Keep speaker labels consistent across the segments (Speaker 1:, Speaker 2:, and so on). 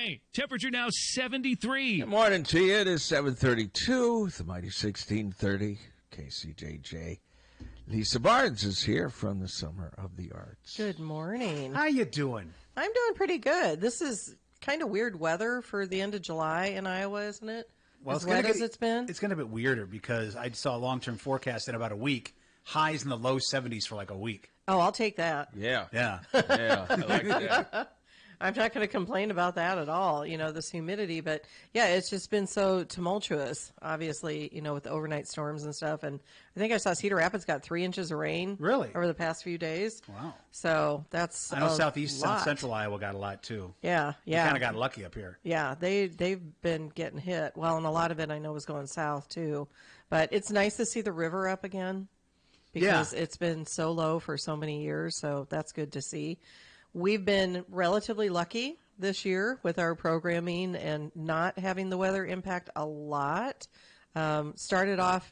Speaker 1: Hey, temperature now 73.
Speaker 2: Good morning to you. It is 7:32, the mighty 1630, KCJJ. Lisa Barnes is here from the Summer of the Arts.
Speaker 3: Good morning.
Speaker 4: How you doing?
Speaker 3: I'm doing pretty good. This is kind of weird weather for the end of July in Iowa, isn't it?
Speaker 4: Well,
Speaker 3: as wet as it's been.
Speaker 4: It's going to be weirder because I saw a long-term forecast in about a week. Highs in the low 70s for like a week.
Speaker 3: Oh, I'll take that.
Speaker 2: Yeah.
Speaker 4: Yeah.
Speaker 2: Yeah, I like that.
Speaker 3: I'm not going to complain about that at all, this humidity. But, yeah, it's just been so tumultuous, obviously, with the overnight storms and stuff. And I think I saw Cedar Rapids got 3 inches of rain.
Speaker 4: Really?
Speaker 3: Over the past few days.
Speaker 4: Wow.
Speaker 3: So that's
Speaker 4: I know southeast,
Speaker 3: lot.
Speaker 4: south central Iowa got a lot, too.
Speaker 3: Yeah,
Speaker 4: We
Speaker 3: yeah.
Speaker 4: kind of got lucky up here.
Speaker 3: Yeah, they've been getting hit. Well, and a lot of it I know was going south, too. But it's nice to see the river up again because it's been so low for so many years. So that's good to see. We've been relatively lucky this year with our programming and not having the weather impact a lot. Started off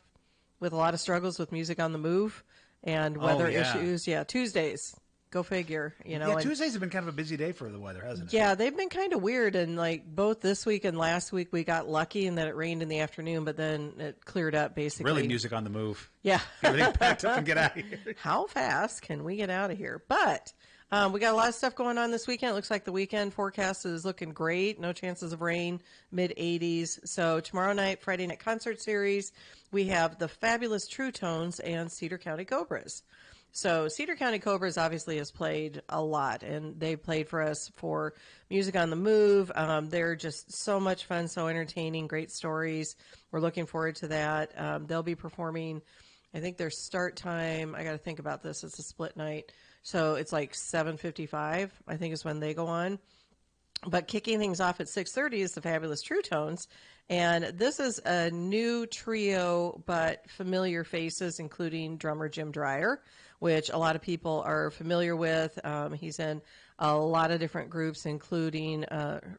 Speaker 3: with a lot of struggles with Music on the Move and weather issues. Yeah, Tuesdays. Go figure.
Speaker 4: Yeah, Tuesdays have been kind of a busy day for the weather, hasn't it?
Speaker 3: Yeah, they've been kind of weird. And like both this week and last week, we got lucky in that it rained in the afternoon, but then it cleared up basically.
Speaker 4: Really Music on the Move.
Speaker 3: Yeah.
Speaker 4: Everything packed up and get out of here.
Speaker 3: How fast can we get out of here? But we got a lot of stuff going on this weekend. It looks like the weekend forecast is looking great. No chances of rain, mid-80s. So tomorrow night, Friday night concert series, we have the Fabulous True Tones and Cedar County Cobras. So Cedar County Cobras obviously has played a lot, and they played for us for Music on the Move. They're just so much fun, so entertaining, great stories. We're looking forward to that. They'll be performing, I think their start time, I got to think about this, it's a split night. So it's like 7:55, I think is when they go on. But kicking things off at 6:30 is the Fabulous True Tones. And this is a new trio, but familiar faces, including drummer Jim Dreyer, which a lot of people are familiar with. He's in a lot of different groups, including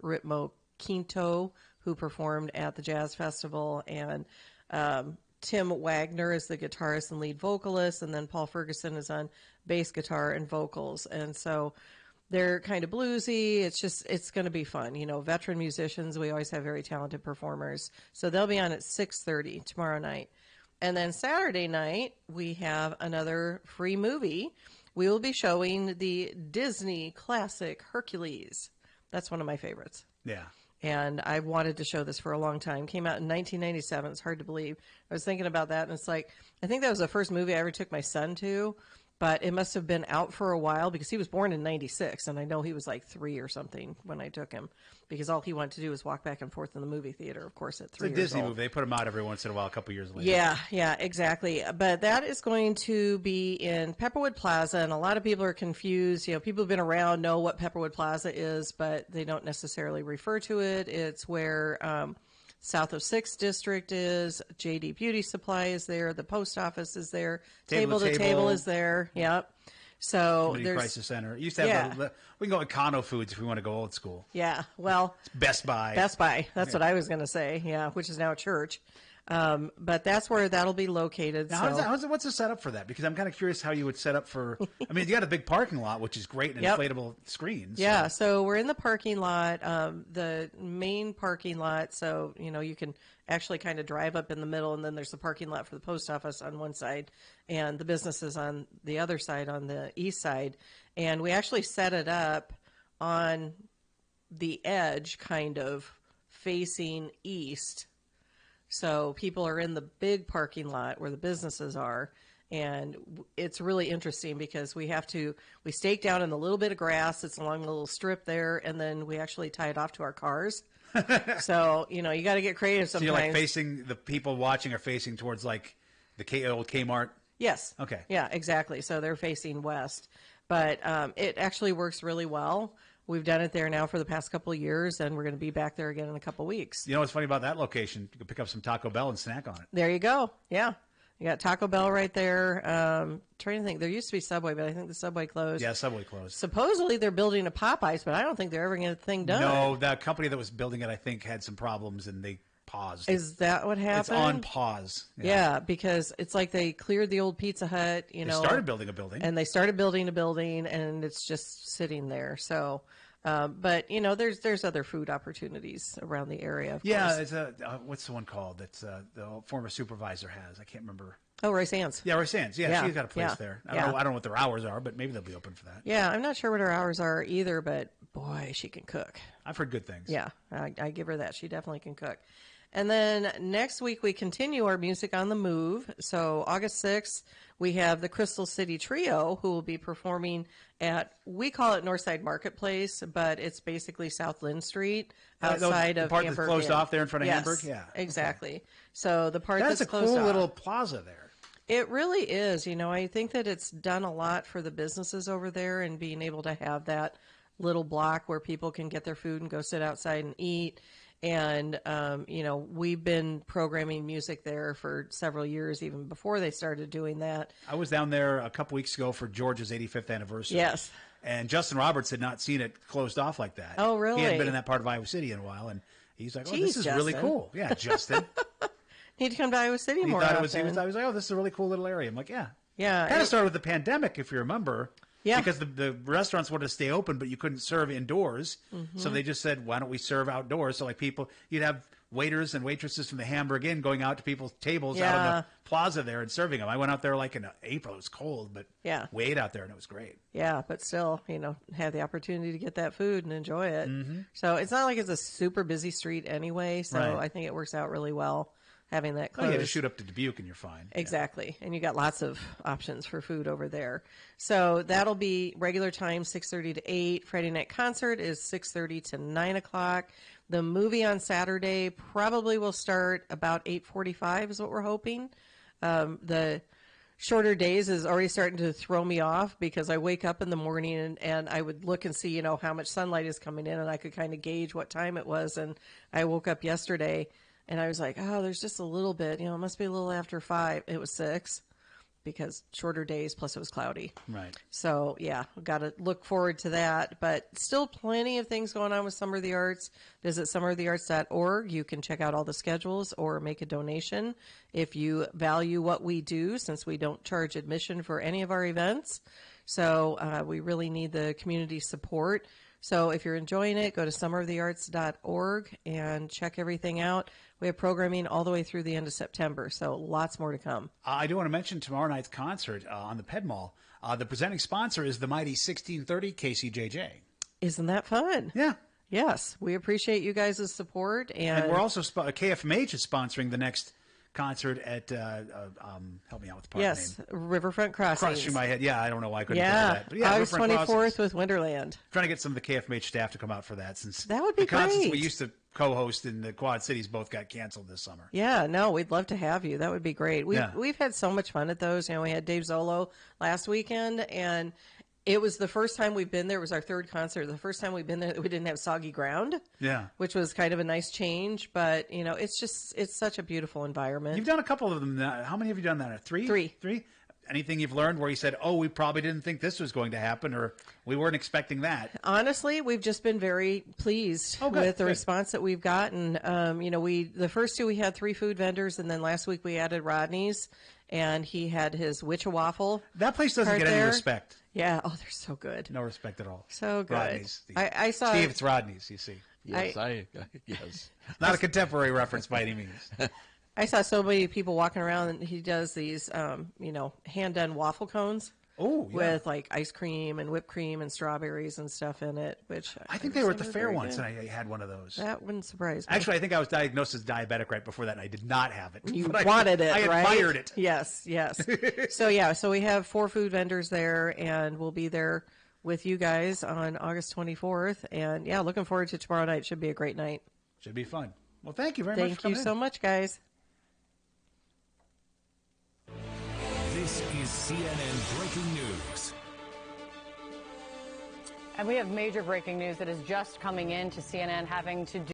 Speaker 3: Ritmo Quinto, who performed at the Jazz Festival, and Tim Wagner is the guitarist and lead vocalist, and then Paul Ferguson is on bass guitar and vocals. And so they're kind of bluesy. It's going to be fun. Veteran musicians, we always have very talented performers. So they'll be on at 6:30 tomorrow night. And then Saturday night, we have another free movie. We will be showing the Disney classic Hercules. That's one of my favorites.
Speaker 4: Yeah.
Speaker 3: And I've wanted to show this for a long time. Came out in 1997. It's hard to believe. I was thinking about that, and it's like, I think that was the first movie I ever took my son to, but it must have been out for a while because he was born in 96, and I know he was like 3 or something when I took him because all he wanted to do was walk back and forth in the movie theater, of course, at 3
Speaker 4: It's a
Speaker 3: years
Speaker 4: Disney
Speaker 3: old.
Speaker 4: movie. They put them out every once in a while, a couple years later.
Speaker 3: Yeah, exactly. But that is going to be in Pepperwood Plaza, and a lot of people are confused. People who've been around know what Pepperwood Plaza is, but they don't necessarily refer to it. It's where South of 6th District is, JD Beauty Supply is there, the post office is there, Table to Table is there. Yep. So
Speaker 4: Community
Speaker 3: there's
Speaker 4: Crisis Center. It used to have we can go with Econo Foods if we want to go old school.
Speaker 3: Yeah, well,
Speaker 4: Best Buy.
Speaker 3: That's what I was going to say. Yeah, which is now a church. But that's where that'll be located.
Speaker 4: Now, what's the setup for that? Because I'm kind of curious how you would set up for. I mean, you got a big parking lot, which is great, and inflatable screens.
Speaker 3: Yeah, so we're in the parking lot, the main parking lot. So you can actually kind of drive up in the middle, and then there's the parking lot for the post office on one side, and the businesses on the other side, on the east side. And we actually set it up on the edge, kind of facing east. So people are in the big parking lot where the businesses are, and it's really interesting because we stake down in the little bit of grass that's along the little strip there, and then we actually tie it off to our cars. So, you got to get creative sometimes.
Speaker 4: So you're like facing, the people watching are facing towards like the old Kmart?
Speaker 3: Yes.
Speaker 4: Okay.
Speaker 3: Yeah, exactly. So they're facing west. But it actually works really well. We've done it there now for the past couple of years, and we're going to be back there again in a couple of weeks.
Speaker 4: You know what's funny about that location? You can pick up some Taco Bell and snack on it.
Speaker 3: There you go. Yeah. You got Taco Bell right there. Trying to think. There used to be Subway, but I think the Subway closed.
Speaker 4: Yeah, Subway closed.
Speaker 3: Supposedly they're building a Popeyes, but I don't think they're ever going to get the thing done.
Speaker 4: No, the company that was building it, I think, had some problems, and they paused.
Speaker 3: Is that what happened?
Speaker 4: It's on pause.
Speaker 3: Yeah, because it's like they cleared the old Pizza Hut,
Speaker 4: They started building a building.
Speaker 3: And they started building a building, and it's just sitting there. So But there's other food opportunities around the area. Of
Speaker 4: Yeah,
Speaker 3: course.
Speaker 4: it's what's the one called? That's the former supervisor has. I can't remember.
Speaker 3: Oh, Roy Sands.
Speaker 4: Yeah, Roy Sands. Yeah,
Speaker 3: Yeah,
Speaker 4: she's got a place
Speaker 3: yeah,
Speaker 4: there.
Speaker 3: yeah.
Speaker 4: I don't know what their hours are, but maybe they'll be open for that.
Speaker 3: Yeah, I'm not sure what her hours are either, but boy, she can cook.
Speaker 4: I've heard good things.
Speaker 3: Yeah, I give her that. She definitely can cook. And then next week we continue our Music on the Move. So August 6th, we have the Crystal City Trio who will be performing we call it Northside Marketplace, but it's basically South Lynn Street outside
Speaker 4: the
Speaker 3: of
Speaker 4: part
Speaker 3: Hamburg
Speaker 4: that's closed
Speaker 3: Inn.
Speaker 4: off there in front of
Speaker 3: Yes,
Speaker 4: Hamburg? Yeah.
Speaker 3: exactly.
Speaker 4: Okay.
Speaker 3: So the part
Speaker 4: That's
Speaker 3: that's
Speaker 4: a
Speaker 3: closed
Speaker 4: cool
Speaker 3: off.
Speaker 4: little plaza there.
Speaker 3: It really is. I think that it's done a lot for the businesses over there and being able to have that little block where people can get their food and go sit outside and eat. And, we've been programming music there for several years, even before they started doing that.
Speaker 4: I was down there a couple weeks ago for George's 85th anniversary.
Speaker 3: Yes.
Speaker 4: And Justin Roberts had not seen it closed off like that.
Speaker 3: Oh, really?
Speaker 4: He hadn't been in that part of Iowa City in a while, and he's like, "Oh,
Speaker 3: Jeez,
Speaker 4: this is really
Speaker 3: Justin.
Speaker 4: cool." Yeah, Justin.
Speaker 3: Need to come to Iowa City
Speaker 4: He
Speaker 3: more
Speaker 4: thought
Speaker 3: often.
Speaker 4: I was like, "Oh, this is a really cool little area." I'm like, "Yeah."
Speaker 3: Yeah.
Speaker 4: Kind of started with the pandemic, if you remember.
Speaker 3: Yeah.
Speaker 4: Because the restaurants wanted to stay open, but you couldn't serve indoors.
Speaker 3: Mm-hmm.
Speaker 4: So they just said, why don't we serve outdoors? So like you'd have waiters and waitresses from the Hamburg Inn going out to people's tables out on
Speaker 3: Yeah.
Speaker 4: the plaza there and serving them. I went out there like in April. It was cold, but
Speaker 3: Yeah.
Speaker 4: we ate out there and it was great.
Speaker 3: Yeah, but still, have the opportunity to get that food and enjoy it. So it's not like it's a super busy street anyway. So
Speaker 4: Right.
Speaker 3: I think it works out really well having that
Speaker 4: Oh,
Speaker 3: closed.
Speaker 4: you just shoot up to Dubuque and you're fine.
Speaker 3: Exactly. And you got lots of options for food over there. So that'll be regular time, 6:30 to 8. Friday night concert is 6:30 to 9 o'clock. The movie on Saturday probably will start about 8:45 is what we're hoping. The shorter days is already starting to throw me off because I wake up in the morning and I would look and see, how much sunlight is coming in, and I could kind of gauge what time it was. And I woke up yesterday and I was like, oh, there's just a little bit, it must be a little after 5. It was 6 because shorter days, plus it was cloudy.
Speaker 4: Right.
Speaker 3: So, yeah, we've got to look forward to that. But still plenty of things going on with Summer of the Arts. Visit summerofthearts.org. You can check out all the schedules or make a donation if you value what we do, since we don't charge admission for any of our events. So we really need the community support. So if you're enjoying it, go to summerofthearts.org and check everything out. We have programming all the way through the end of September, so lots more to come.
Speaker 4: I do want to mention tomorrow night's concert on the Ped Mall. The presenting sponsor is the mighty 1630 KCJJ.
Speaker 3: Isn't that fun?
Speaker 4: Yeah.
Speaker 3: Yes, we appreciate you guys' support.
Speaker 4: And we're also, KFMH is sponsoring the next concert at, help me out with the park
Speaker 3: yes,
Speaker 4: name.
Speaker 3: Riverfront Crossings.
Speaker 4: Crossing my head. Yeah, I don't know why I couldn't think
Speaker 3: Yeah,
Speaker 4: of that. But yeah,
Speaker 3: August
Speaker 4: Riverfront
Speaker 3: 24th
Speaker 4: Crossings.
Speaker 3: with Winterland.
Speaker 4: Trying to get some of the KFMH staff to come out for that, since
Speaker 3: That would be
Speaker 4: the concerts
Speaker 3: great.
Speaker 4: we used to co-host in the Quad Cities both got canceled this summer.
Speaker 3: Yeah, no, we'd love to have you. That would be great. We've had so much fun at those. We had Dave Zolo last weekend, and it was the first time we've been there. It was our third concert. The first time we've been there, we didn't have soggy ground.
Speaker 4: Yeah.
Speaker 3: Which was kind of a nice change, but it's such a beautiful environment.
Speaker 4: You've done a couple of them now. How many have you done that? Three? Anything you've learned where you said, oh, we probably didn't think this was going to happen, or we weren't expecting that?
Speaker 3: Honestly, we've just been very pleased with the response that we've gotten. The first two, we had 3 food vendors, and then last week we added Rodney's, and he had his Witch Waffle.
Speaker 4: That place doesn't
Speaker 3: cart
Speaker 4: get any
Speaker 3: there.
Speaker 4: respect.
Speaker 3: Yeah. Oh, they're so good.
Speaker 4: No respect at all.
Speaker 3: So good.
Speaker 4: Rodney's.
Speaker 3: I saw
Speaker 4: Steve, it's Rodney's, you see.
Speaker 2: Yes, yes.
Speaker 4: Not a contemporary reference by any means.
Speaker 3: I saw so many people walking around, and he does these, hand-done waffle cones.
Speaker 4: Oh, yeah.
Speaker 3: With like ice cream and whipped cream and strawberries and stuff in it, which
Speaker 4: I think they were at the fair
Speaker 3: very
Speaker 4: once,
Speaker 3: good.
Speaker 4: and I had one of those.
Speaker 3: That wouldn't surprise me.
Speaker 4: Actually, I think I was diagnosed as diabetic right before that, and I did not have it.
Speaker 3: You
Speaker 4: But
Speaker 3: wanted it,
Speaker 4: I
Speaker 3: right?
Speaker 4: admired it.
Speaker 3: Yes. So we have 4 food vendors there, and we'll be there with you guys on August 24th. And yeah, looking forward to tomorrow night. Should be a great night.
Speaker 4: Should be fun. Well, thank you very much for
Speaker 3: Thank
Speaker 4: coming
Speaker 3: you
Speaker 4: in.
Speaker 3: so much, guys.
Speaker 1: This is CNN Breaking News.
Speaker 5: And we have major breaking news that is just coming in to CNN having to do